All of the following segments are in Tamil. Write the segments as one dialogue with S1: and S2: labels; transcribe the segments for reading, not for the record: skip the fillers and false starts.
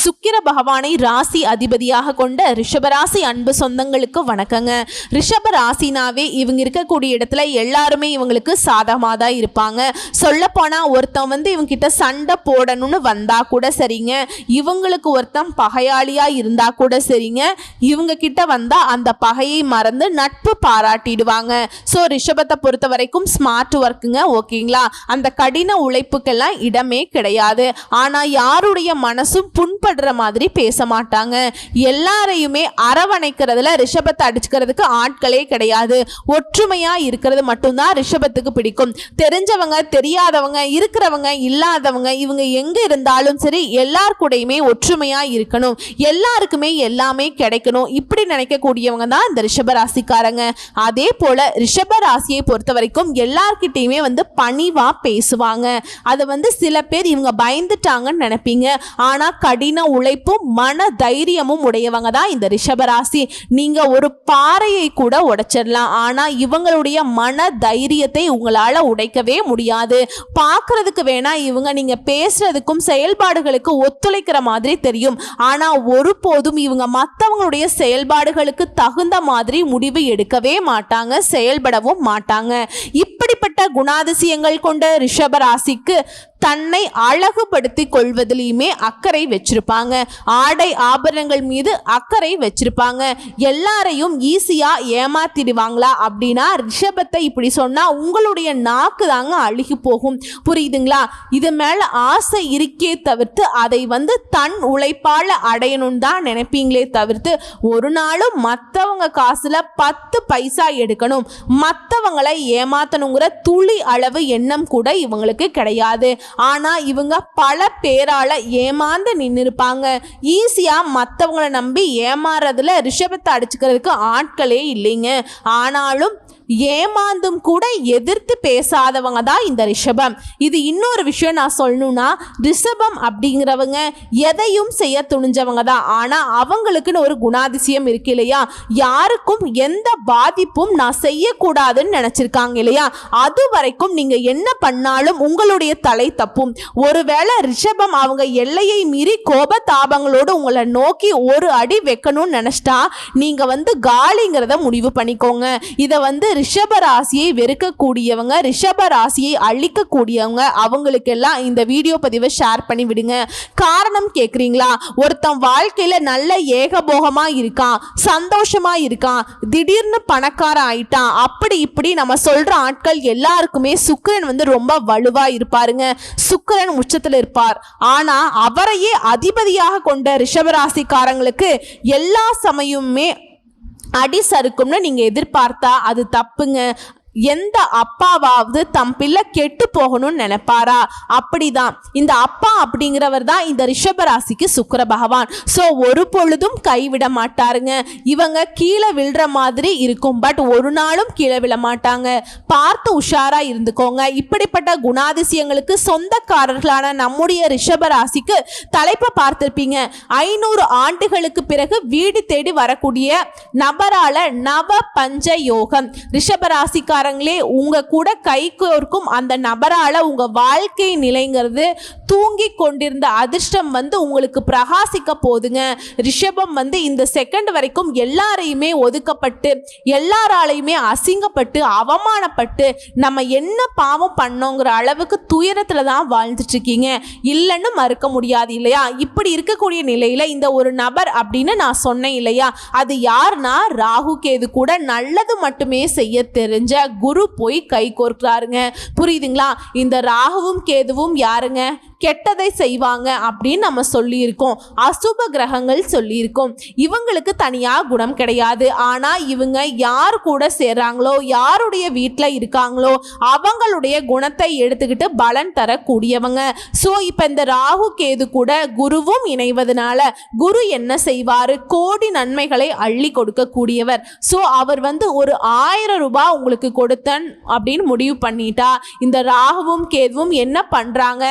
S1: சுக்கிர பகவானை ராசி அதிபதியாக கொண்ட ரிஷபராசி அன்பு சொந்தங்களுக்கு வணக்கங்க. ரிஷபராசினாவே இவங்க இருக்கக்கூடிய இடத்துல எல்லாருமே இவங்களுக்கு சாதகமாக தான் இருப்பாங்க. சொல்லப்போனால் ஒருத்தன் இவங்க கிட்ட சண்டை போடணும்னு வந்தா கூட சரிங்க, இவங்களுக்கு ஒருத்தன் பகையாளியாக இருந்தால் கூட சரிங்க, இவங்க கிட்ட வந்தால் அந்த பகையை மறந்து நட்பு பாராட்டிடுவாங்க. ஸோ ரிஷபத்தை பொறுத்த வரைக்கும் ஸ்மார்ட் ஒர்க்குங்க, ஓகேங்களா. அந்த கடின உழைப்புக்கெல்லாம் இடமே கிடையாது. ஆனால் யாருடைய மனசும் புண்படுற மாதிரி பேச மாட்டாங்க. எல்லாரையுமே அரவணைக்கிறதுல ரிஷபத்தை அடிச்சுக்கிறதுக்கு ஆட்களே கிடையாது. ஒற்றுமையா இருக்கிறது மட்டும்தான் ரிஷபத்துக்கு பிடிக்கும். தெரிஞ்சவங்க தெரியாதவங்க, இருக்கிறவங்க இல்லாதவங்க, இவங்க எங்க இருந்தாலும் சரி எல்லார் கூடயுமே ஒற்றுமையா இருக்கணும், எல்லாருக்குமே எல்லாமே கிடைக்கணும், இப்படி நினைக்கக்கூடியவங்க தான் இந்த ரிஷப ராசிக்காரங்க. அதே போல ரிஷப ராசியை பொறுத்த வரைக்கும் எல்லார்கிட்டையுமே பணிவா பேசுவாங்க. அதை சில பேர் இவங்க பயந்துட்டாங்கன்னு நினைப்பீங்க. ஆனா கடின உழைப்பும் மன தைரியமும் உடையவங்க தான் இந்த ரிஷபராசி. நீங்க ஒரு பாறையை கூட உடைச்சிடலாம், ஆனா இவங்களுடைய மன தைரியத்தை உங்களால உடைக்கவே முடியாது. பார்க்கறதுக்கு வேணா இவங்க நீங்க பேசுறதுக்கும் செயல்பாடுகளுக்கு ஒத்துழைக்கிற மாதிரி தெரியும், ஆனா ஒருபோதும் இவங்க மற்றவங்களுடைய செயல்பாடுகளுக்கு தகுந்த மாதிரி முடிவு எடுக்கவே மாட்டாங்க, செயல்படவும் மாட்டாங்க. இப்படிப்பட்ட குணாதிசயங்கள் கொண்ட ரிஷபராசிக்கு தன்னை அழகுபடுத்தி கொள்வதிலையுமே அக்கறை வச்சிருப்பாங்க. ஆடை ஆபரணங்கள் மீது அக்கறை வச்சிருப்பாங்க. எல்லாரையும் ஈஸியா ஏமாத்திடுவாங்களா அப்படின்னா ரிஷபத்தை இப்படி சொன்னா உங்களுடைய நாக்கு தாங்க அழுகி போகும், புரியுதுங்களா. இது மேல ஆசை இருக்கே தவிர்த்து அதை தன் உழைப்பால அடையணும் தான் நினைப்பீங்களே தவிர்த்து ஒரு நாளும் மற்றவங்க காசுல 10 பைசா எடுக்கணும், மற்றவங்களை ஏமாத்தணுங்கிற துளி அளவு எண்ணம் கூட இவங்களுக்கு கிடையாது. ஆனா இவங்க பல பேரால ஏமாந்து நின்று இருப்பாங்க. ஈஸியா மற்றவங்களை நம்பி ஏமாறதுல ரிஷபத்தை அடிச்சுக்கிறதுக்கு ஆட்களே இல்லைங்க. ஆனாலும் ஏமாந்தும் கூட எதிர்த்து பேசாதவங்க தான் இந்த ரிஷபம். இது இன்னொரு விஷயம் நான் சொல்லணும்னா, ரிஷபம் அப்படிங்கிறவங்க எதையும் செய்ய துணிஞ்சவங்க தான். ஆனா அவங்களுக்குன்னு ஒரு குணாதிசயம் இருக்கு இல்லையா, யாருக்கும் எந்த பாதிப்பும் நான் செய்யக்கூடாதுன்னு நினைச்சிருக்காங்க இல்லையா, அது வரைக்கும் நீங்க என்ன பண்ணாலும் உங்களுடைய தலை தப்பும். ஒருவேளை ரிஷபம் அவங்க எல்லையை மீறி கோபதாபங்களோடு உங்களை நோக்கி ஒரு அடி வைக்கணும்னு நினைச்சிட்டா நீங்க காலிங்கிறத முடிவு பண்ணிக்கோங்க. இதை ரிஷபராசியை வெறுக்கக்கூடியவங்க, ரிஷபராசியை அழிக்கக்கூடியவங்க, அவங்களுக்கெல்லாம் இந்த வீடியோ பதிவை ஷேர் பண்ணி விடுங்க. காரணம் கேட்குறீங்களா, ஒருத்தன் வாழ்க்கையில நல்ல ஏகபோகமா இருக்கான், சந்தோஷமா இருக்கான், திடீர்னு பணக்காரன் ஆயிட்டான், அப்படி இப்படி நம்ம சொல்ற ஆட்கள் எல்லாருக்குமே சுக்கிரன் ரொம்ப வலுவா இருப்பாருங்க. சுக்கிரன் உச்சத்தில் இருப்பார். ஆனா அவரையே அதிபதியாக கொண்ட ரிஷபராசிக்காரங்களுக்கு எல்லா சமயமுமே அடி சறுக்கும்னு நீங்க எதிர்பார்த்தா அது தப்புங்க. எந்த அப்பாவாவது தம் பிள்ளை கெட்டு போகணும்னு நினைப்பாரா? அப்படிதான் இந்த அப்பா அப்படிங்கிறவர் தான் இந்த ரிஷபராசிக்கு சுக்கிர பகவான். ஸோ ஒரு பொழுதும் கைவிட மாட்டாருங்க. இவங்க கீழே விழுற மாதிரி இருக்கும், பட் ஒரு நாளும் கீழே விழ மாட்டாங்க. பார்த்து உஷாரா இருந்துக்கோங்க. இப்படிப்பட்ட குணாதிசயங்களுக்கு சொந்தக்காரர்களான நம்முடைய ரிஷபராசிக்கு தலைப்பை பார்த்திருப்பீங்க. 500 ஆண்டுகளுக்கு பிறகு வீடு தேடி வரக்கூடிய நபரால நவ பஞ்ச யோகம். ரிஷபராசிக்கார உங்க கூட கை கோர்க்கும் அந்த நபரால உங்க வாழ்க்கை நிலைங்கிறது தூங்கி கொண்டிருந்த அதிர்ஷ்டம் உங்களுக்கு பிரகாசிக்க போதுங்க. ரிஷபம் இந்த செகண்ட் வரைக்கும் எல்லாரையுமே ஒதுக்கப்பட்டு எல்லாராலையுமே அசிங்கப்பட்டு அவமானப்பட்டு நம்ம என்ன பாவம் பண்ணோங்கிற அளவுக்கு துயரத்துல தான் வாழ்ந்துட்டு இருக்கீங்க, இல்லைன்னு மறுக்க முடியாது இல்லையா. இப்படி இருக்கக்கூடிய நிலையில இந்த ஒரு நபர் அப்படின்னு நான் சொன்னேன் இல்லையா, அது யாருன்னா ராகு கேது கூட நல்லது மட்டுமே செய்ய தெரிஞ்ச குரு போய் கை கோர்க்கிறாருங்க, புரியுதுங்களா. இந்த ராகுவும் கேதுவும் யாருங்க, கெட்டதை செய்வாங்க அப்படின்னு நம்ம சொல்லியிருக்கோம், அசுப கிரகங்கள் சொல்லியிருக்கோம். இவங்களுக்கு தனியா குணம் கிடையாது. ஆனா இவங்க யார் கூட சேர்றாங்களோ, யாருடைய வீட்டில் இருக்காங்களோ அவங்களுடைய குணத்தை எடுத்துக்கிட்டு பலன் தரக்கூடியவங்க. ஸோ இப்போ இந்த ராகு கேது கூட குருவும் இணைவதனால குரு என்ன செய்வாரு, கோடி நன்மைகளை அள்ளி கொடுக்கக்கூடியவர். ஸோ அவர் ஒரு 1000 ரூபாய் உங்களுக்கு கொடுத்தன் அப்படின்னு முடிவு பண்ணிட்டா இந்த ராகுவும் கேதுவும் என்ன பண்றாங்க,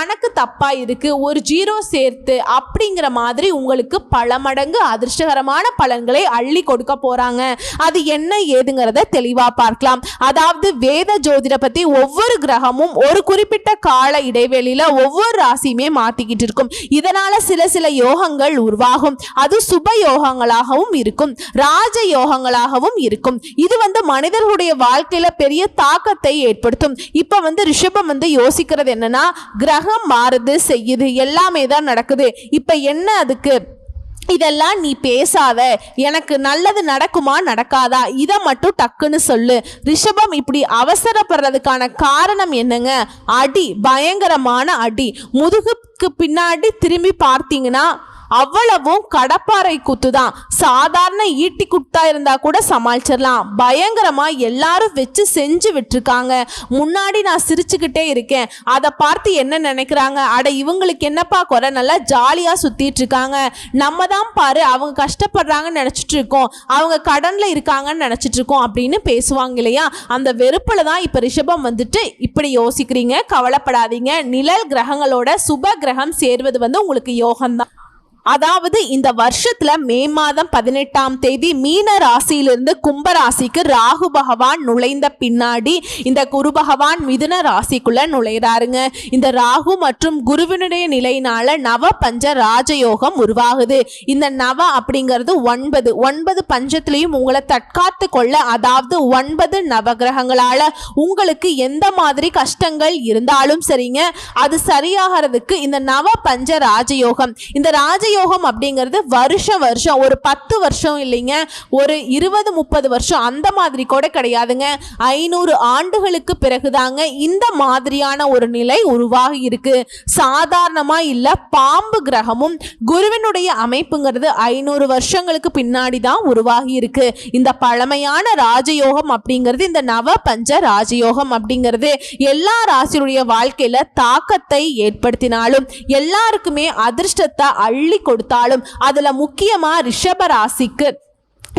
S1: கணக்கு தப்பா இருக்கு, ஒரு 0 சேர்த்து அப்படிங்கிற மாதிரி உங்களுக்கு பல மடங்கு அதிர்ஷ்டகரமான பலன்களை அள்ளி கொடுக்க போறாங்க. அது என்ன ஏதுங்கிறத தெளிவா பார்க்கலாம். அதாவது வேத ஜோதிட பத்தி ஒவ்வொரு கிரகமும் ஒரு குறிப்பிட்ட கால இடைவெளியில ஒவ்வொரு ராசியுமே மாத்திக்கிட்டு இருக்கும். இதனால சில யோகங்கள் உருவாகும். அது சுப யோகங்களாகவும் இருக்கும், ராஜ யோகங்களாகவும் இருக்கும். இது மனிதர்களுடைய வாழ்க்கையில பெரிய தாக்கத்தை ஏற்படுத்தும். இப்ப ரிஷபம் யோசிக்கிறது என்னன்னா, கிரகம் மாறுது செய்யுது, எல்லாமே தான் நடக்குது, இப்ப என்ன அதுக்கு, இதெல்லாம் நீ பேசாத, எனக்கு நல்லது நடக்குமா நடக்காதா இதை மட்டும் டக்குன்னு சொல்லு. ரிஷபம் இப்படி அவசரப்படுறதுக்கான காரணம் என்னங்க? அடி, பயங்கரமான அடி. முதுகுக்கு பின்னாடி திரும்பி பார்த்தீங்கன்னா அவ்வளவும் கடப்பாறை குத்து தான். சாதாரண ஈட்டி குத்தா இருந்தா கூட சமாளிச்சிடலாம், பயங்கரமா எல்லாரும் வச்சு செஞ்சு விட்டுருக்காங்க. முன்னாடி நான் சிரிச்சுக்கிட்டே இருக்கேன், அதை பார்த்து என்ன நினைக்கிறாங்க, அட இவங்களுக்கு என்னப்பா குறை, நல்லா ஜாலியா சுத்திட்டு இருக்காங்க, நம்ம தான் பாரு அவங்க கஷ்டப்படுறாங்கன்னு நினைச்சிட்டு இருக்கோம், அவங்க கடன்ல இருக்காங்கன்னு நினைச்சிட்டு இருக்கோம் அப்படின்னு பேசுவாங்க இல்லையா? அந்த வெறுப்புல தான் இப்ப ரிஷபம் இப்படி யோசிக்கிறீங்க. கவலைப்படாதீங்க, நிழல் கிரகங்களோட சுப கிரகம் சேர்வது உங்களுக்கு யோகம்தான். அதாவது இந்த வருஷத்துல மே மாதம் 18ஆம் தேதி மீன ராசியிலிருந்து கும்ப ராசிக்கு ராகு பகவான் நுழைந்த பின்னாடி இந்த குரு பகவான் மிதுன ராசிக்குள்ள நுழைறாருங்க. இந்த ராகு மற்றும் குருவினுடைய நிலையினால நவ பஞ்ச ராஜயோகம் உருவாகுது. இந்த நவ அப்படிங்கிறது 9 பஞ்சத்திலையும் உங்களை தற்காத்து கொள்ள, அதாவது 9 நவகிரகங்களால உங்களுக்கு எந்த மாதிரி கஷ்டங்கள் இருந்தாலும் சரிங்க, அது சரியாகிறதுக்கு இந்த நவ பஞ்ச ராஜயோகம், இந்த ராஜயோகம் அப்படிங்கிறது வருஷம் ஒரு 10 வருஷம் இல்லைங்க, ஒரு 20-30 வருஷம் அந்த மாதிரி கூட கிடையாதுங்க. 500 ஆண்டுகளுக்கு பிறகுதாங்க இந்த மாதிரியான ஒரு நிலை உருவாகி இருக்கு. சாதாரணமா இல்ல. பாம்பு கிரகமும் குருவினுடைய அமைப்புங்கிறது 500 வருஷங்களுக்கு பின்னாடி தான் உருவாகி இருக்கு. இந்த பழமையான ராஜயோகம் அப்படிங்கிறது, இந்த நவ பஞ்ச ராஜயோகம் அப்படிங்கிறது எல்லா ராசியுடைய வாழ்க்கையில தாக்கத்தை ஏற்படுத்தினாலும் எல்லாருக்குமே அதிர்ஷ்டத்தை அள்ளி கொடுத்தாலும் அதுல முக்கியமா ரிஷப ராசிக்கு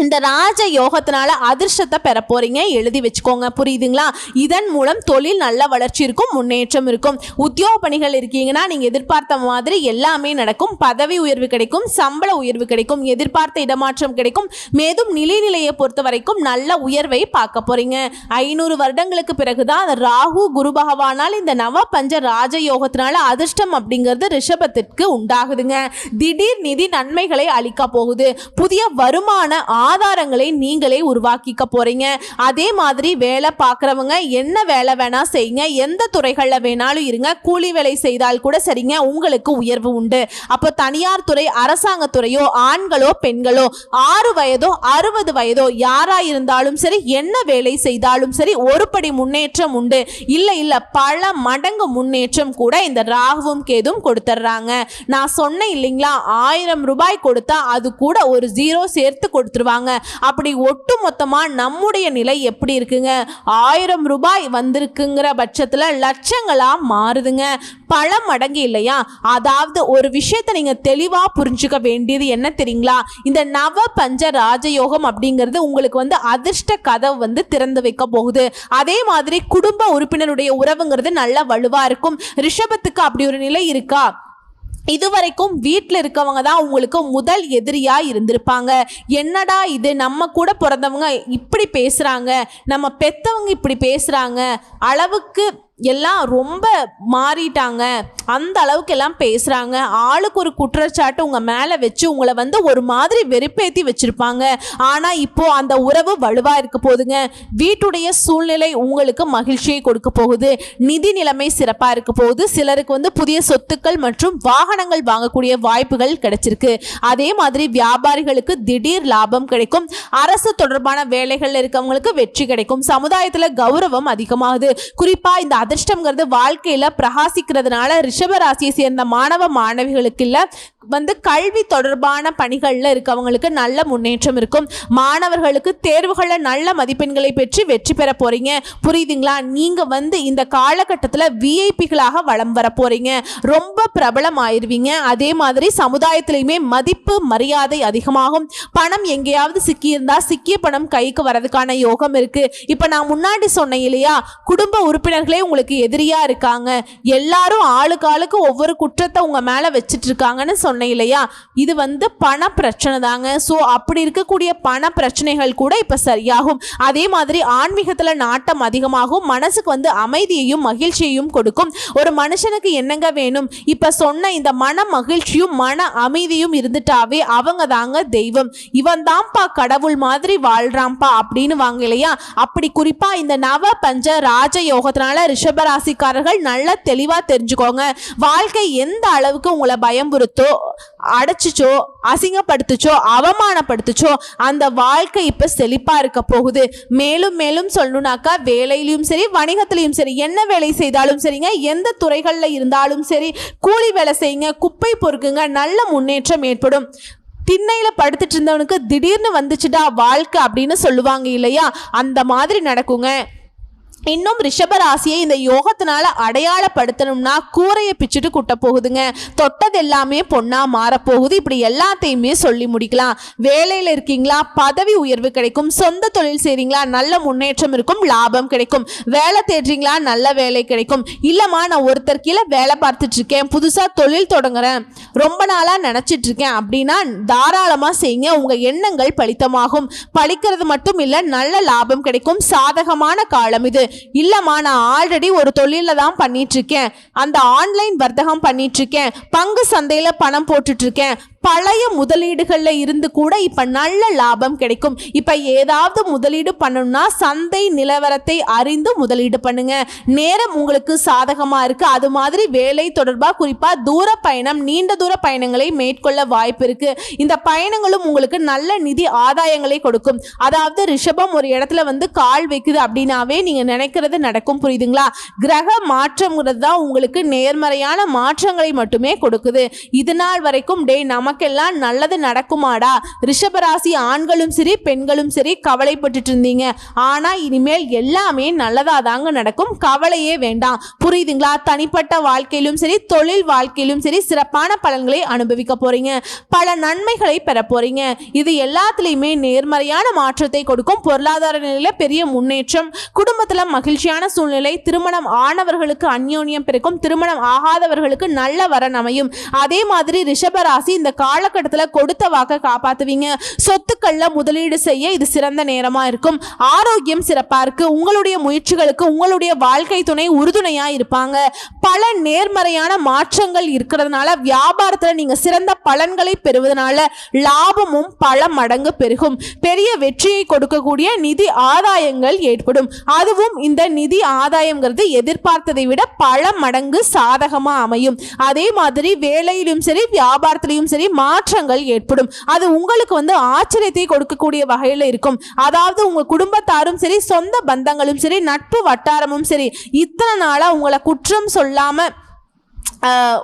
S1: இந்த ராஜ யோகத்தினால அதிர்ஷ்டத்தை பெற போறீங்க. எழுதி வச்சுக்கோங்க, புரியுதுங்களா? இதன் மூலம் தொழில் நல்ல வளர்ச்சி இருக்கும், முன்னேற்றம் இருக்கும். உத்தியோக பணிகள் இருக்கீங்கன்னா நீங்க எதிர்பார்த்த மாதிரி எல்லாமே நடக்கும். பதவி உயர்வு கிடைக்கும், சம்பள உயர்வு கிடைக்கும், எதிர்பார்த்த இடமாற்றம் கிடைக்கும். மேலும் நிலையை பொறுத்த வரைக்கும் நல்ல உயர்வை பார்க்க போறீங்க. 500 வருடங்களுக்கு பிறகுதான் ராகு குரு பகவானால் இந்த நவ பஞ்ச ராஜயோகத்தினால அதிர்ஷ்டம் அப்படிங்கிறது ரிஷபத்திற்கு உண்டாகுதுங்க. திடீர் நிதி நன்மைகளை அளிக்க போகுது. புதிய வருமான ஆதாரங்களை நீங்களே உருவாக்கிக்க போறீங்க. அதே மாதிரி வேலை பார்க்குறவங்க என்ன வேலை வேணா செய்யுங்க, எந்த துறைகளில் வேணாலும் இருங்க, கூலி வேலை செய்தால் கூட சரிங்க, உங்களுக்கு உயர்வு உண்டு. அப்போ தனியார் துறை, அரசாங்க துறையோ, ஆண்களோ பெண்களோ, 6 வயதோ 60 வயதோ யாரா இருந்தாலும் சரி, என்ன வேலை செய்தாலும் சரி, ஒரு படி முன்னேற்றம் உண்டு. இல்ல பல மடங்கு முன்னேற்றம் கூட இந்த ராகுவும் கேதும் கொடுத்துட்றாங்க. நான் சொன்னேன் இல்லைங்களா, 1000 ரூபாய் கொடுத்தா அது கூட ஒரு 0 சேர்த்து கொடுத்துருவாங்க. அப்படி ஒட்டு மொத்தமா நம்முடைய நிலை எப்படி இருக்குங்க? 1000 ரூபாய் வந்திருக்குங்கிற பட்சத்துல லட்சங்களா மாறுதுங்க, பல மடங்கு இல்லையா? அதாவது ஒரு விஷயத்தை நீங்க தெளிவா புரிஞ்சுக்க வேண்டியது என்ன தெரியுங்களா? இந்த நவ பஞ்ச ராஜயோகம் அப்படிங்கிறது உங்களுக்கு அதிர்ஷ்ட கதவு திறந்து வைக்க போகுது. அதே மாதிரி குடும்ப உறுப்பினருடைய உறவுங்கிறது நல்ல வலுவா இருக்கும். ரிஷபத்துக்கு அப்படி ஒரு நிலை இருக்கா? இதுவரைக்கும் வீட்டில் இருக்கவங்க தான் உங்களுக்கு முதல் எதிரியா இருந்திருப்பாங்க. என்னடா இது, நம்ம கூட பிறந்தவங்க இப்படி பேசுறாங்க, நம்ம பெத்தவங்க இப்படி பேசுறாங்க, அளவுக்கு எல்லாம் ரொம்ப மாறிட்டாங்க, அந்த அளவுக்கு எல்லாம் பேசுகிறாங்க, ஆளுக்கு ஒரு குற்றச்சாட்டு உங்கள் மேலே வச்சு உங்களை ஒரு மாதிரி வெறுப்பேற்றி வச்சுருப்பாங்க. ஆனால் இப்போது அந்த உறவு வலுவாக இருக்க போகுதுங்க. வீட்டுடைய சூழ்நிலை உங்களுக்கு மகிழ்ச்சியை கொடுக்க போகுது. நிதி நிலைமை சிறப்பாக இருக்க போகுது. சிலருக்கு புதிய சொத்துக்கள் மற்றும் வாகனங்கள் வாங்கக்கூடிய வாய்ப்புகள் கிடைச்சிருக்கு. அதே மாதிரி வியாபாரிகளுக்கு திடீர் லாபம் கிடைக்கும். அரசு தொடர்பான வேலைகளில் இருக்கவங்களுக்கு வெற்றி கிடைக்கும். சமுதாயத்தில் கௌரவம் அதிகமாகுது. குறிப்பாக இந்த அதிர்ஷ்டம்ங்கிறது வாழ்க்கையில பிரகாசிக்கிறதுனால ரிஷப ராசியை சேர்ந்த மாணவ மாணவிகளுக்கு இல்ல கல்வி தொடர்பான பணிகள்ல இருக்கவங்களுக்கு நல்ல முன்னேற்றம் இருக்கும். மாணவர்களுக்கு தேர்வுகளை நல்ல மதிப்பெண்களை பெற்று வெற்றி பெற போறீங்க. புரியுதுங்களா? நீங்க இந்த காலகட்டத்தில் விஐபிகளாக வலம் வர போறீங்க. ரொம்ப பிரபலம் ஆயிருவீங்க. அதே மாதிரி சமுதாயத்திலையுமே மதிப்பு மரியாதை அதிகமாகும். பணம் எங்கேயாவது சிக்கியிருந்தா சிக்கிய பணம் கைக்கு வரதுக்கான யோகம் இருக்கு. இப்ப நான் முன்னாடி சொன்னேன் இல்லையா, குடும்ப உறுப்பினர்களே உங்களுக்கு உங்களுக்கு எதிரியா இருக்காங்க, எல்லாரும் ஆளுக்கு ஆளுக்கு ஒவ்வொரு குற்றத்தை உங்க மேல வச்சிட்டு இருக்காங்கன்னு சொன்னேன் இல்லையா, இது பண பிரச்சனை தாங்க. ஸோ அப்படி இருக்கக்கூடிய பண பிரச்சனைகள் கூட இப்ப சரியாகும். அதே மாதிரி ஆன்மீகத்துல நாட்டம் அதிகமாகும், மனசுக்கு அமைதியையும் மகிழ்ச்சியையும் கொடுக்கும். ஒரு மனுஷனுக்கு என்னங்க வேணும்? இப்ப சொன்ன இந்த மன மகிழ்ச்சியும் மன அமைதியும் இருந்துட்டாவே அவங்க தாங்க தெய்வம். இவன் தான்ப்பா கடவுள் மாதிரி வாழ்றான்ப்பா அப்படின்னு வாங்க இல்லையா. அப்படி குறிப்பா இந்த நவ பஞ்ச ராஜ யோகத்தினால ரிஷபராசிக்காரர்கள் நல்ல தெளிவா தெரிஞ்சுக்கோங்க. வாழ்க்கை எந்த அளவுக்கு உங்களை பயம்புறுத்தோ, அடைச்சிச்சோ, அசிங்கப்படுத்துச்சோ, அவமானப்படுத்துச்சோ, அந்த வாழ்க்கை இப்ப செழிப்பா இருக்க போகுது. மேலும் மேலும் சொல்லணும்னாக்கா வேலையிலும் சரி வணிகத்திலையும் சரி, என்ன வேலை செய்தாலும் சரிங்க, எந்த துறைகள்ல இருந்தாலும் சரி, கூலி வேலை செய்யுங்க, குப்பை பொறுக்குங்க, நல்ல முன்னேற்றம் ஏற்படும். திண்ணையில படுத்துட்டு இருந்தவனுக்கு திடீர்னு வந்துச்சுடா வாழ்க்கை அப்படின்னு சொல்லுவாங்க இல்லையா, அந்த மாதிரி நடக்குங்க. இன்னும் ரிஷபராசியை இந்த யோகத்தினால அடையாளப்படுத்தணும்னா கூரையை பிச்சுட்டு குட்ட போகுதுங்க. தொட்டது எல்லாமே பொண்ணா மாறப்போகுது. இப்படி எல்லாத்தையுமே சொல்லி முடிக்கலாம். வேலையில் இருக்கீங்களா, பதவி உயர்வு கிடைக்கும். சொந்த தொழில் செய்றீங்களா, நல்ல முன்னேற்றம் இருக்கும், லாபம் கிடைக்கும். வேலை தேடுறீங்களா, நல்ல வேலை கிடைக்கும். இல்லம்மா நான் ஒருத்தர் கீழே வேலை பார்த்துட்டு இருக்கேன், புதுசா தொழில் தொடங்குறேன், ரொம்ப நாளா நினைச்சிட்டு இருக்கேன் அப்படின்னா தாராளமா செய்யுங்க. உங்க எண்ணங்கள் பலித்தமாகும். பலிக்கிறது மட்டும் இல்ல, நல்ல லாபம் கிடைக்கும். சாதகமான காலம் இது. இல்லம்மா நான் ஆல்ரெடி ஒரு தொழில தான் பண்ணிட்டு இருக்கேன், அந்த ஆன்லைன் வர்த்தகம் பண்ணிட்டு இருக்கேன், பங்கு சந்தையில பணம் போட்டுட்டு இருக்கேன், பழைய முதலீடுகள்ல இருந்து கூட இப்ப நல்ல லாபம் கிடைக்கும். இப்ப ஏதாவது முதலீடு பண்ணணும்னா சந்தை நிலவரத்தை அறிந்து முதலீடு பண்ணுங்க. நேரம் உங்களுக்கு சாதகமா இருக்கு. அது மாதிரி வேலை தொடர்பா குறிப்பா தூர பயணம், நீண்ட தூர பயணங்களை மேற்கொள்ள வாய்ப்பு இருக்கு. இந்த பயணங்களும் உங்களுக்கு நல்ல நிதி ஆதாயங்களை கொடுக்கும். அதாவது ரிஷபம் ஒரு இடத்துல கால் வைக்குது அப்படின்னாவே நீங்க நினைக்கிறது நடக்கும். புரியுதுங்களா? கிரக மாற்றம்ங்கிறது தான் உங்களுக்கு நேர்மறையான மாற்றங்களை மட்டுமே கொடுக்குது. இது நாள் வரைக்கும் நமக்கெல்லாம் நல்லது நடக்குமாடா, ரிஷபராசி ஆண்களும் சரி பெண்களும் சரி கவலைப்பட்டுட்டு இருந்தீங்க. ஆனா இனிமேல் எல்லாமே நல்லதா தாங்க நடக்கும். கவலையே வேண்டாம். புரியுதுங்களா? தனிப்பட்ட வாழ்க்கையிலும் சரி தொழில் வாழ்க்கையிலும் சரி சிறப்பான பலன்களை அனுபவிக்க போறீங்க. பல நன்மைகளை பெற போறீங்க. இது எல்லாத்துலயுமே நேர்மறையான மாற்றத்தை கொடுக்கும். பொருளாதார நிலையில பெரிய முன்னேற்றம், குடும்பத்துல மகிழ்ச்சியான சூழ்நிலை, திருமணம் ஆனவர்களுக்கு அந்யோன்யம் பிறக்கும், திருமணம் ஆகாதவர்களுக்கு நல்ல வரன் அமையும். அதே மாதிரி ரிஷபராசி இந்த காலகட்டத்தில் கொடுத்த வாக்கை காப்பாத்துவீங்க. சொத்துக்கள்ல முதலீடு செய்ய இது சிறந்த நேரமா இருக்கும். ஆரோக்கியம் சிறப்பா இருக்கு. உங்களுடைய முயற்சிகளுக்கு உங்களுடைய வாழ்க்கை துணை உறுதுணையா இருப்பாங்க. பல நேர்மறையான மாற்றங்கள் இருக்கிறதுனால வியாபாரத்துல நீங்க சிறந்த பலன்களை பெறுவதனால லாபமும் பல மடங்கு பெருகும். பெரிய வெற்றியை கொடுக்கக்கூடிய நிதி ஆதாயங்கள் ஏற்படும். அதுவும் இந்த நிதி ஆதாயம்ங்கிறது எதிர்பார்த்ததை விட பல மடங்கு சாதகமா அமையும். அதே மாதிரி வேலையிலும் சரி வியாபாரத்திலையும் சரி மாற்றங்கள் ஏற்படும். அது உங்களுக்கு ஆச்சரியத்தை கொடுக்கக்கூடிய வகையில் இருக்கும். அதாவது உங்க குடும்பத்தாரும் சரி, சொந்த பந்தங்களும் சரி, நட்பு வட்டாரமும் சரி, இத்தனை நாளா உங்களை குற்றம் சொல்லாம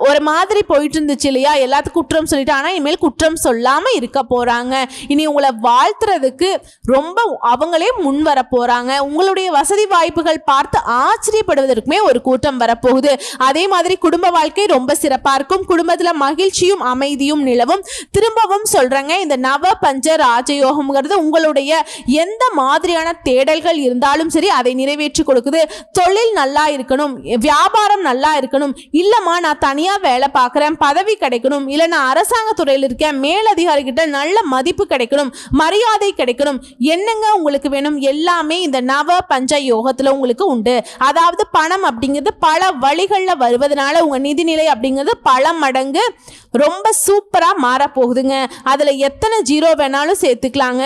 S1: ஒரு மாதிரி போயிட்டு இருந்துச்சு இல்லையா, எல்லாத்துக்கும் குற்றம் சொல்லிட்டு, ஆனால் இனிமேல் குற்றம் சொல்லாமல் இருக்க போகிறாங்க. இனி உங்களை வாழ்த்துறதுக்கு ரொம்ப அவங்களே முன் வர போகிறாங்க. உங்களுடைய வசதி வாய்ப்புகள் பார்த்து ஆச்சரியப்படுவதற்குமே ஒரு கூட்டம் வரப்போகுது. அதே மாதிரி குடும்ப வாழ்க்கை ரொம்ப சிறப்பாக இருக்கும். குடும்பத்தில் மகிழ்ச்சியும் அமைதியும் நிலவும். திரும்பவும் சொல்கிறேங்க, இந்த நவ பஞ்ச ராஜயோகம்ங்கிறது உங்களுடைய எந்த மாதிரியான தேடல்கள் இருந்தாலும் சரி அதை நிறைவேற்றி கொடுக்குது. தொழில் நல்லா இருக்கணும், வியாபாரம் நல்லா இருக்கணும், இல்லைம்மா நான் தனியா வேலை பார்க்குறேன், பதவி கிடைக்கணும், இல்லை நான் அரசாங்க துறையில் இருக்கேன், மேலதிகாரிகிட்ட நல்ல மதிப்பு கிடைக்கணும், மரியாதை கிடைக்கணும், என்னங்க உங்களுக்கு வேணும்? எல்லாமே இந்த நவ பஞ்ச யோகத்தில் உங்களுக்கு உண்டு. அதாவது பணம் அப்படிங்கிறது பல வழிகளில் வருவதனால உங்கள் நிதிநிலை அப்படிங்கிறது பல மடங்கு ரொம்ப சூப்பராக மாறப்போகுதுங்க. அதில் எத்தனை ஜீரோ வேணாலும் சேர்த்துக்கலாங்க.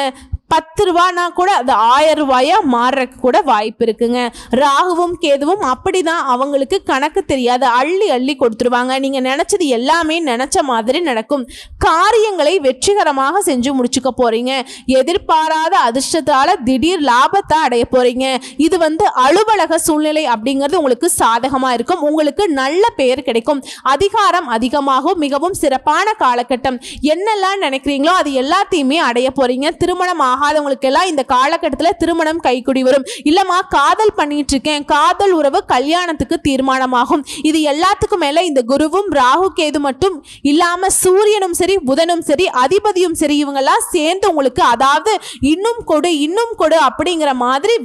S1: 10 ரூபானா கூட அது 1000 ரூபாயா மாறுறதுக்கு கூட வாய்ப்பு இருக்குங்க. ராகுவும் கேதுவும் அப்படிதான், அவங்களுக்கு கணக்கு தெரியாது, அள்ளி அள்ளி கொடுத்துருவாங்க. நீங்கள் நினச்சது எல்லாமே நினச்ச மாதிரி நடக்கும். காரியங்களை வெற்றிகரமாக செஞ்சு முடிச்சுக்க போகிறீங்க. எதிர்பாராத அதிர்ஷ்டத்தால் திடீர் லாபத்தை அடைய போகிறீங்க. இது அலுவலக சூழ்நிலை அப்படிங்கிறது உங்களுக்கு சாதகமாக இருக்கும். உங்களுக்கு நல்ல பெயர் கிடைக்கும். அதிகாரம் அதிகமாகும். மிகவும் சிறப்பான காலகட்டம். என்னெல்லாம் நினைக்கிறீங்களோ அது எல்லாத்தையுமே அடைய போகிறீங்க. திருமணமாக ஆகாதவங்களுக்கு எல்லாம் இந்த காலகட்டத்தில் திருமணம் கைக்கூடி வரும். இல்லம்மா காதல் பண்ணிட்டு இருக்கேன், காதல் உறவு கல்யாணத்துக்கு தீர்மானமாகும். இது எல்லாத்துக்கும் மேல இந்த குருவும் ராகு கேது மட்டும் இல்லாம சூரியனும் சரி புதனும் சரி அதிபதியும் சரி இவங்கெல்லாம் சேர்ந்து உங்களுக்கு அதாவது இன்னும் கொடு அப்படிங்கிற மாதிரி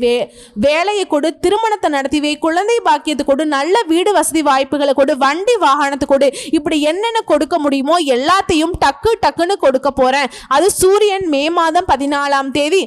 S1: வேலையை கொடு, திருமணத்தை நடத்தி வை, குழந்தை பாக்கியத்தை கொடு, நல்ல வீடு வசதி வாய்ப்புகளை கொடு, வண்டி வாகனத்தை கொடு, இப்படி என்னென்ன கொடுக்க முடியுமோ எல்லாத்தையும் டக்குன்னு கொடுக்க போறேன். அது சூரியன் மே மாதம் 14ஆம் தேதி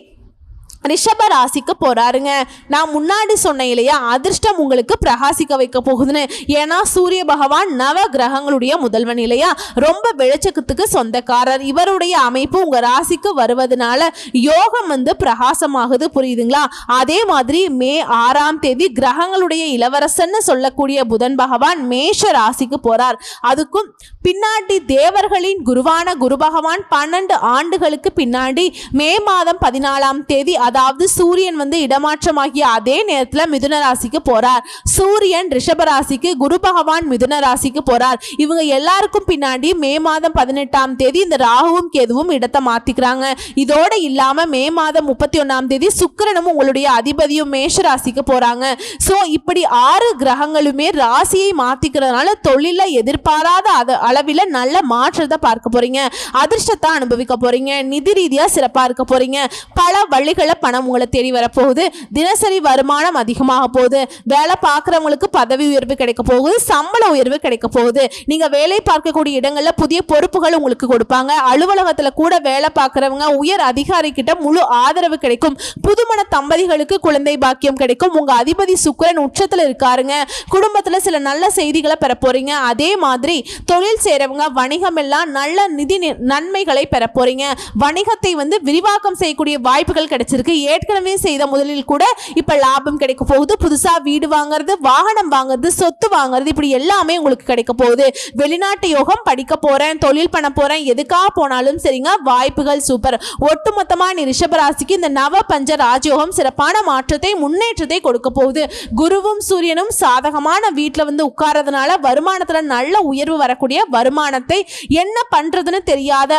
S1: ரிஷப ராசிக்கு போறாருங்க. நான் முன்னாடி சொன்னேன் இல்லையா, அதிர்ஷ்டம் உங்களுக்கு பிரகாசிக்க வைக்க போகுதுன்னு. ஏன்னா சூரிய பகவான் நவ கிரகங்களுடைய முதல்வன் இல்லையா, ரொம்ப வெளிச்சத்துக்கு சொந்தக்காரர். இவருடைய அமைப்பு உங்க ராசிக்கு வருவதனால யோகம் பிரகாசமாகுது, புரியுதுங்களா? அதே மாதிரி மே 6ஆம் தேதி கிரகங்களுடைய இளவரசன்னு சொல்லக்கூடிய புதன் பகவான் மேஷ ராசிக்கு போறார். அதுக்கும் பின்னாடி தேவர்களின் குருவான குரு பகவான் 12 ஆண்டுகளுக்கு பின்னாடி மே மாதம் 14ஆம் தேதி அதாவது சூரியன் இடமாற்றமாகிய அதே நேரத்தில் மிதுன ராசிக்கு போறார். சூரியன் ரிஷப ராசிக்கு, குரு பகவான் மிதுன ராசிக்கு போறார். இவங்க எல்லாருக்கும் பின்னாடி மே மாதம் 18ஆம் தேதி இந்த ராகுவும் கேதுவும் இடத்தை மாத்திக்கிறாங்க. இதோட இல்லாம மே மாதம் 31ஆம் தேதி சுக்கிரனும் உங்களுடைய அதிபதியும் மேஷ ராசிக்கு போறாங்க. சோ இப்படி 6 கிரகங்களுமே ராசியை மாத்திக்கிறதுனால தொழில எதிர்பாராத அளவில் நல்ல மாற்றத்தை பார்க்க போறீங்க, அதிர்ஷ்டத்தை அனுபவிக்க போறீங்க, நிதி ரீதியா சிறப்பா இருக்க போறீங்க. பல வழிகளை பணம் உங்களை தேடி வரப்போகுது. தினசரி வருமானம் அதிகமாக போகுது. வேலை பார்க்குறவங்களுக்கு பதவி உயர்வு கிடைக்க போகுது, சம்பள உயர்வு கிடைக்க போகுது. நீங்க வேலை பார்க்கக்கூடிய இடங்கள்ல புதிய பொறுப்புகள் உங்களுக்கு கொடுப்பாங்க. அலுவலகத்துல கூட வேலை பார்க்குறவங்க உயர் அதிகாரி கிட்ட முழு ஆதரவு கிடைக்கும். புதுமண தம்பதிகளுக்கு குழந்தை பாக்கியம் கிடைக்கும். உங்க அதிபதி சுக்கிரன் உச்சத்துல இருக்காருங்க. குடும்பத்துல சில நல்ல செய்திகளை பெற போறீங்க. அதே மாதிரி தொழில் செய்றவங்க வணிகம் எல்லாம் நல்ல நிதி நன்மைகளை பெற போறீங்க. வணிகத்தை விரிவாக்கம் செய்யக்கூடிய வாய்ப்புகள் கிடைச்சிருக்கு. ஏற்கனவே செய்த முதலில் கூட இப்ப லாபம் கிடைக்க போகுது. புதுசா வீடு வாங்குறது, வாகனம் வாங்குறது, சொத்து வாங்குறது, இப்படி எல்லாமே உங்களுக்கு கிடைக்க போகுது. வெளிநாட்டு யோகம், படிக்க போறேன், தொழில் பண்ண போறேன், எதுக்காக போனாலும் சரிங்க, வாய்ப்புகள் சூப்பர். ஒட்டுமொத்தமா நீ ரிஷபராசிக்கு இந்த நவ பஞ்ச ராஜயோகம் சிறப்பான மாற்றத்தை முன்னேற்றத்தை கொடுக்க போகுது. குருவும் சூரியனும் சாதகமான வீட்டில் உட்கார்றதுனால வருமானத்துல நல்ல உயர்வு வரக்கூடிய வருமானத்தை என்ன பண்றதுன்னு தெரியாத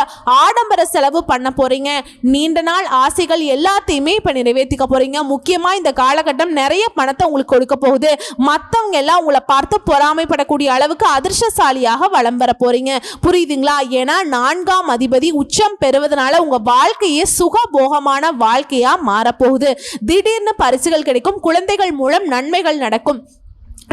S1: ஆடம்பர செலவு பண்ண போறீங்க. நீண்ட நாள் ஆசைகள் எல்லாத்தையுமே இப்ப நிறைவேற்றிக்க போறீங்க. முக்கியமா இந்த காலகட்டம் நிறைய பணத்தை உங்களுக்கு கொடுக்க போகுது. மற்றவங்க எல்லாம் உங்களை பார்த்து பொறாமைப்படக்கூடிய அளவுக்கு அதிர்ஷ்டசாலியாக வலம் வர போறீங்க, புரியுதுங்களா? ஏன்னா 4ஆம் அதிபதி உச்சம் பெறுவதனால உங்க வாழ்க்கையே சுகபோகமான வாழ்க்கையா மாறப்போகுது. திடீர்னு பரிசுகள் கிடைக்கும். குழந்தைகள் மூலம் நன்மைகள் நடக்கும்.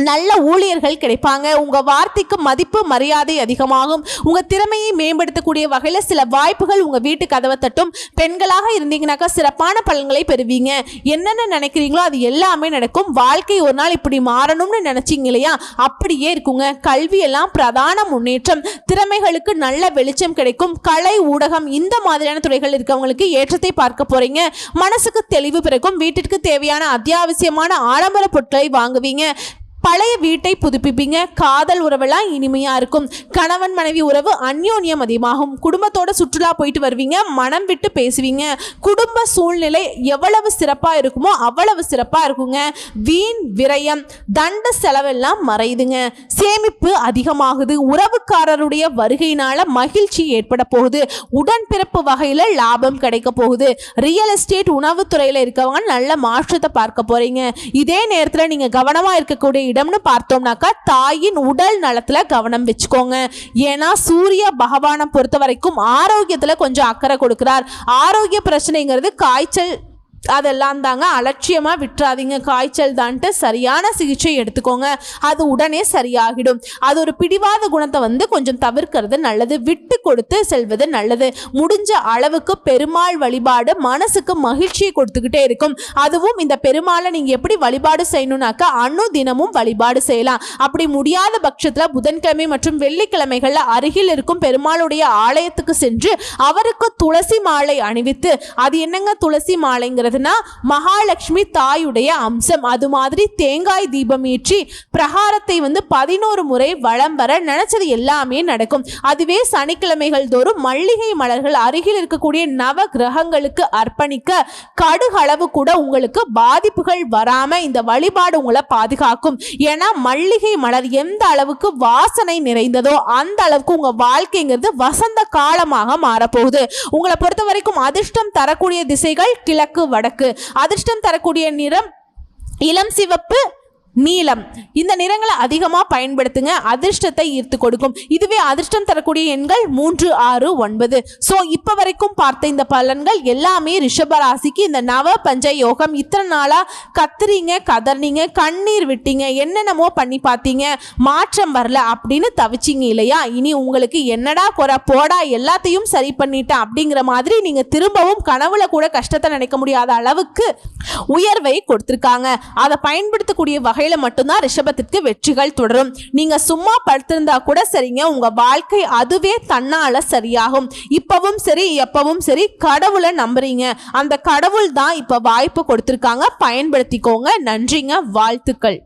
S1: நல்ல ஊழியர்கள் கிடைப்பாங்க. உங்க வார்த்தைக்கு மதிப்பு மரியாதை அதிகமாகும். உங்க திறமையை மேம்படுத்தக்கூடிய வகையில் சில வாய்ப்புகள் உங்க வீட்டு கதவை தட்டும். பெண்களாக இருந்தீங்கன்னாக்கா சிறப்பான பலன்களை பெறுவீங்க. என்னென்ன நினைக்கிறீங்களோ அது எல்லாமே நடக்கும். வாழ்க்கை ஒரு நாள் இப்படி மாறணும்னு நினைச்சீங்க இல்லையா, அப்படியே இருக்குங்க. கல்வியெல்லாம் பிரதான முன்னேற்றம். திறமைகளுக்கு நல்ல வெளிச்சம் கிடைக்கும். கலை ஊடகம் இந்த மாதிரியான துறைகள் இருக்கவங்களுக்கு ஏற்றத்தை பார்க்க போறீங்க. மனசுக்கு தெளிவு பிறக்கும். வீட்டிற்கு தேவையான அத்தியாவசியமான ஆடம்பர பொருட்களை வாங்குவீங்க. பழைய வீட்டை புதுப்பிப்பீங்க. காதல் உறவெல்லாம் இனிமையா இருக்கும். கணவன் மனைவி உறவு அந்யோன்யம் அதிகமாகும். குடும்பத்தோட சுற்றுலா போயிட்டு வருவீங்க. மனம் விட்டு பேசுவீங்க. குடும்ப சூழ்நிலை எவ்வளவு சிறப்பா இருக்குமோ அவ்வளவு சிறப்பா இருக்குங்க. வீண் விரயம், தண்ட செலவெல்லாம் மறையுதுங்க. சேமிப்பு அதிகமாகுது. உறவுக்காரருடைய வருகையினால மகிழ்ச்சி ஏற்பட போகுது. உடன்பிறப்பு வகையில லாபம் கிடைக்க போகுது. ரியல் எஸ்டேட், உணவுத்துறையில இருக்கவங்க நல்ல மாற்றத்தை பார்க்க போறீங்க. இதே நேரத்தில் நீங்க கவனமா இருக்கக்கூடிய இடம்னு பார்த்தோம்னாக்கா தாயின் உடல் நலத்துல கவனம் வச்சுக்கோங்க. ஏன்னா சூரிய பகவானை பொறுத்த வரைக்கும் ஆரோக்கியத்துல கொஞ்சம் அக்கறை கொடுக்கிறார். ஆரோக்கிய பிரச்சனைங்கிறது காய்ச்சல் அதெல்லாம் தாங்க, அலட்சியமா விட்டுறாதீங்க. காய்ச்சல் தான்ட்டு சரியான சிகிச்சை எடுத்துக்கோங்க, அது உடனே சரியாகிடும். அது ஒரு பிடிவாத குணத்தை கொஞ்சம் தவிர்க்கிறது நல்லது. விட்டு கொடுத்து செல்வது நல்லது. முடிஞ்ச அளவுக்கு பெருமாள் வழிபாடு மனசுக்கு மகிழ்ச்சியை கொடுத்துக்கிட்டே இருக்கும். அதுவும் இந்த பெருமாளை நீங்க எப்படி வழிபாடு செய்யணும்னாக்கா தினமும் வழிபாடு செய்யலாம். அப்படி முடியாத பட்சத்துல புதன்கிழமை மற்றும் வெள்ளிக்கிழமைகள்ல அருகில் இருக்கும் பெருமாளுடைய ஆலயத்துக்கு சென்று அவருக்கு துளசி மாலை அணிவித்து, அது என்னங்க துளசி மாலைங்கிறது, குறிப்பிடுறதுன்னா மகாலட்சுமி தாயுடைய அம்சம். அது மாதிரி தேங்காய் தீபம் ஏற்றி பிரகாரத்தை 11 முறை வலம் வர நினைச்சது எல்லாமே நடக்கும். அதுவே சனிக்கிழமைகள் தோறும் மல்லிகை மலர்கள் அருகில் இருக்கக்கூடிய நவ கிரகங்களுக்கு அர்ப்பணிக்க கடுகளவு கூட உங்களுக்கு பாதிப்புகள் வராம இந்த வழிபாடு உங்களை பாதுகாக்கும். ஏன்னா மல்லிகை மலர் எந்த அளவுக்கு வாசனை நிறைந்ததோ அந்த அளவுக்கு உங்க வாழ்க்கைங்கிறது வசந்த காலமாக மாறப்போகுது. உங்களை பொறுத்த வரைக்கும் அதிர்ஷ்டம் தரக்கூடிய திசைகள் கிழக்கு, வடக்கு. அதிர்ஷ்டம் தரக்கூடிய நிறம் இளம் சிவப்பு, நீலம். இந்த நிறங்களை அதிகமாக பயன்படுத்துங்க, அதிர்ஷ்டத்தை ஈர்த்து கொடுக்கும். இதுவே அதிர்ஷ்டம் தரக்கூடிய எண்கள் 3, 6, 9. ஸோ இப்போ வரைக்கும் பார்த்த இந்த பலன்கள் எல்லாமே ரிஷபராசிக்கு இந்த நவ பஞ்ச யோகம். இத்தனை நாளாக கத்துறீங்க, கதறினீங்க, கண்ணீர் விட்டீங்க, என்னென்னமோ பண்ணி பார்த்தீங்க, மாற்றம் வரல அப்படின்னு தவிச்சிங்க இல்லையா? இனி உங்களுக்கு என்னடா குறை, போடா எல்லாத்தையும் சரி பண்ணிட்டேன் அப்படிங்கிற மாதிரி நீங்கள் திரும்பவும் கனவுல கூட கஷ்டத்தை நினைக்க முடியாத அளவுக்கு உயர்வை கொடுத்துருக்காங்க. அதை பயன்படுத்தக்கூடிய வகையில் மட்டும்தான் ரிஷபத்திற்கு வெற்றிகள் தொடரும். நீங்க சும்மா படுத்திருந்தா கூட சரிங்க, உங்க வாழ்க்கை அதுவே தன்னால சரியாகும். இப்பவும் சரி, எப்பவும் சரி, கடவுளை நம்புறீங்க, அந்த கடவுள் தான் இப்ப வாய்ப்பு கொடுத்திருக்காங்க, பயன்படுத்திக்கோங்க. நன்றிங்க, வாழ்த்துக்கள்.